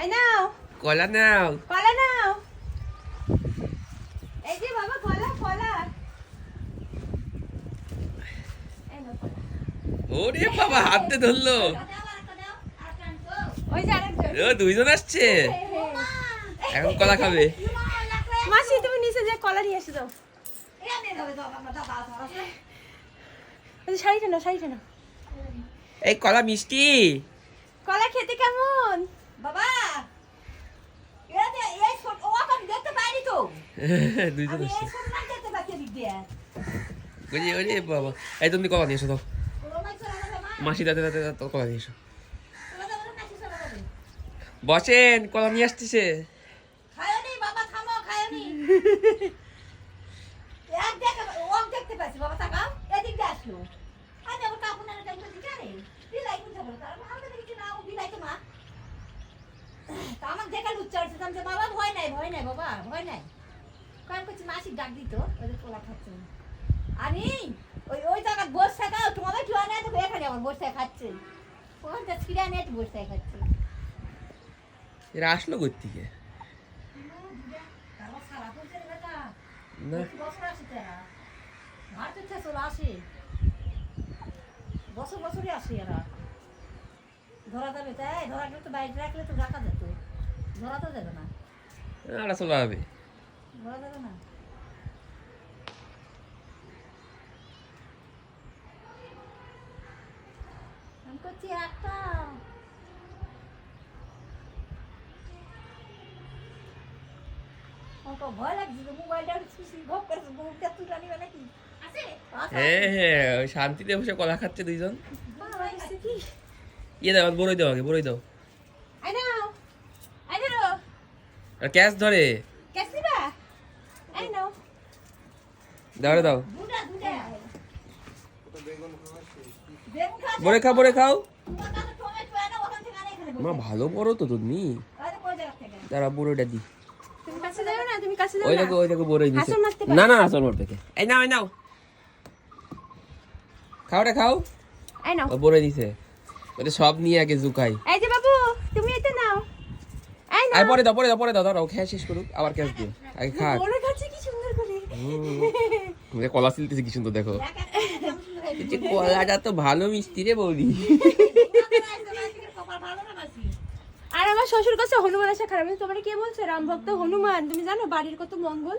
এই নাও কলা নাও, কলা নাও। এই যে বাবা কলা কলা। এই নাও কলা। ওরে বাবা হাতে ধরলো। ওই যে আরেকজন। ও দুইজন আসছে, এখন কলা খাবে। মাসি তুমি নিচে যে কলা নিয়ে এসে দাও। শাড়িটা নাও, শাড়িটা নাও। এই কলা মিষ্টি। কলা খেতে কেমন বাবা দুইজন আমি আসছে। এই ছোট না দেখতে পাচ্ছি এদিক দিয়ে বুঝি ওরে বাবা, এই তুমি কলা নিয়ে এসো দাও। তোরা মাছ চলে যাবে মা মাসি দাদা দাদা তো কলা নিয়ে এসো। চলে যাবে না মাছ চলে যাবে বসেন, কলা নিয়ে আসতেছে। খায়নি বাবা থামো খায়নি এক দেখে ও দেখতে পাচ্ছি বাবা তাকাও এদিক দিয়ে আসলো আমি আবার কাপড় না টাইমটা দিতে রে বিলাই কোথা বলে তার আমরা দেখি না ও বিলাই তো মা তা আমার দেখা লুচ্চা হচ্ছে আমি বাবা ভয় নাই বাবা ভয় নাই কারণ কিছু মাসিক ডাক দিত ওদের পোলা খাচ্ছে আমি ওই ওই জায়গা বসে থাকা তোমার জোয়া নেই তো এখানে আমার বসে খাচ্ছে ওখানটা ছিঁড়া নেই বসে খাচ্ছে এরা আসলো কই থেকে? তারপর সারা বলছে রে বেটা না বছর আসে তারা ভারতের থেকে চলে আসে বছরই আসে এরা ধরা যাবে তাই ধরা গেলে তো বাইরে রাখলে তো রাখা যেত ধরা তো যাবে না আর চলে যাবে। ধরা যাবে না আমি করছি একটা আমার ভয় লাগছে যে মোবাইলটা ভোগ করেছে মুখটা তুলে নিবে নাকি আছে হ্যাঁ ওই শান্তিতে বসে কলা খাচ্ছে দুইজন। কি ইয়ে দাও, বড়ই দাও, আগে বড়ই দাও। এই নাও, এই ধরো। আর ক্যাশ ধরে ক্যাশ দিবা? এই নাও। দাও রে দাও। দুটা বেগুন খাচ্ছে বড়ে খাও, বড়ে খাও। তোমার কাছে টমেটো এনে ওখান থেকে আনে এখানে মা ভালো বড় তো তুমি। আরে কই জায়গা থেকে দাঁড়া বড়টা দি। তুমি কাছে যাও না, তুমি কাছে যাও ওই না। দেখো ওই দেখো বড়ই দিছে। হাসন মারতে পারে। না না হাসন মারতে কে? এই নাও এই নাও, খাও রে খাও। এই নাও। ও বড়ই দিছে, ওটা সব নিয়ে আগে জুকাই। এই যে বাবু, তুমি এটা নাও। এই আর নাও। পরে দাও দাঁড়াও, খেয়ে শেষ করুক আবার ক্যাশ দিও। আগে খা। বড় খাচ্ছে কি সুন্দর করে। কলা ছিলতেছে কি সুন্দর দেখো। এই যে কলাটা তো ভালো মিষ্টি রে বৌদি। কপাল ভালো না মাসি আর আমার শ্বশুর কাছে হনুমান আসা খারাপ। তোমার কে বলছে রাম ভক্ত হনুমান? তুমি জানো বাড়ির কত মঙ্গল।